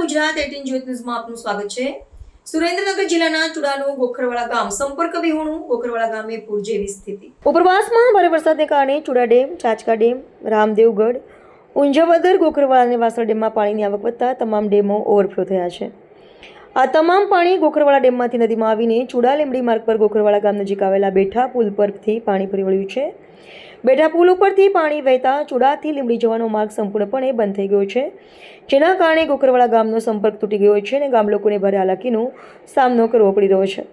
ગુજરાત 18 જ્યોત ન્યૂઝમાં આપનું સ્વાગત છે। સુરેન્દ્રનગર જિલ્લાના ચુડાનું ગોખરવાડા ગામ સંપર્ક વિહોણું। ગોખરવાડા ગામે પૂર જેવી સ્થિતિ। ઉપરવાસમાં ભારે વરસાદને કારણે ચુડા ડેમ, ચાચકા ડેમ, રામદેવગઢ, ઊંઝાવદર, ગોખરવાડા અને વાસણ ડેમમાં પાણીની આવક વધતા તમામ ડેમો ઓવરફ્લો થયા છે। આ તમામ પાણી ગોખરવાડા ડેમમાંથી નદીમાં આવીને ચુડા લીંબડી માર્ગ પર ગોખરવાડા ગામ નજીક આવેલા બેઠા પુલ પરથી પાણી ફરી વળ્યું છે। બેઠા પુલ ઉપરથી પાણી વહેતા ચુડાથી લીંબડી જવાનો માર્ગ સંપૂર્ણપણે બંધ થઈ ગયો છે, જેના કારણે ગોખરવાડા ગામનો સંપર્ક તૂટી ગયો છે અને ગામ લોકોને ભારે હાલાકીનો સામનો કરવો પડી રહ્યો છે।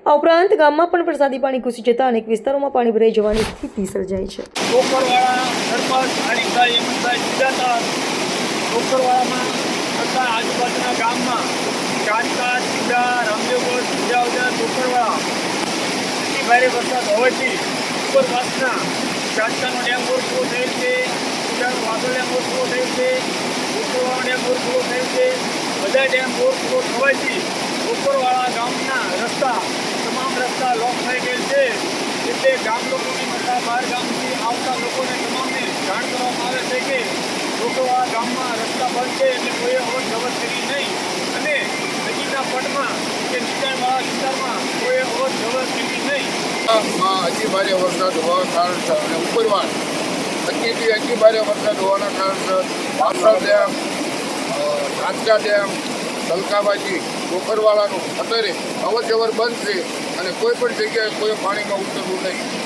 આ ઉપરાંત ગામમાં પણ વરસાદી પાણી ઘૂસી જતા અનેક વિસ્તારોમાં પાણી ભરાઈ જવાની સ્થિતિ સર્જાઈ છે। ગોખરવાડા સરપંચ આણીભાઈ હેમંતભાઈ સુજાતા ગોખરવાડામાં તથા આજુબાજુના ગામમાં ચાચકા, ચીડા, રામદેવગઢ, ઊંઝાવદર, ગોખરવાડા ભારે વરસાદ હોવાથી ઉપરવાસના ચાચકાનો ડેમ ઓવરફ્લો થયેલ છે, ચીડાનો વાગલ ડેમ ઓવરફ્લો થયેલ છે, ગોખરવાડા ડેમ ઓવરફ્લો થયેલ છે। બધા ડેમ ઓવરફ્લો થવાથી ગોખરવાડા ગામના તમામ રસ્તા લોક થઈ ગયેલ છે, એટલે ગામ લોકોની તથા બહાર ગામથી આવતા લોકોને તમામને જાણ કરવામાં આવે છે કે ગોખરવાડા ગામમાં રસ્તા બંધ છે, એટલે કોઈ અવર જવર કરી નહીં અને નદીના પટમાં કે નીચાણવાળા વિસ્તારમાં કોઈ અવર જવર કરી નહીં। અતિ ભારે વરસાદ હોવાના કારણસર અને ઉપરવાસ અતિ ભારે વરસાદ હોવાના કારણસર વાસણ ડેમ, ચાચકા ડેમ, તલકાબાજી, ગોખરવાડાનું અત્યારે અવર જવર બંધ છે અને કોઈ પણ જગ્યાએ કોઈ પાણીમાં ઉતરવું નહીં।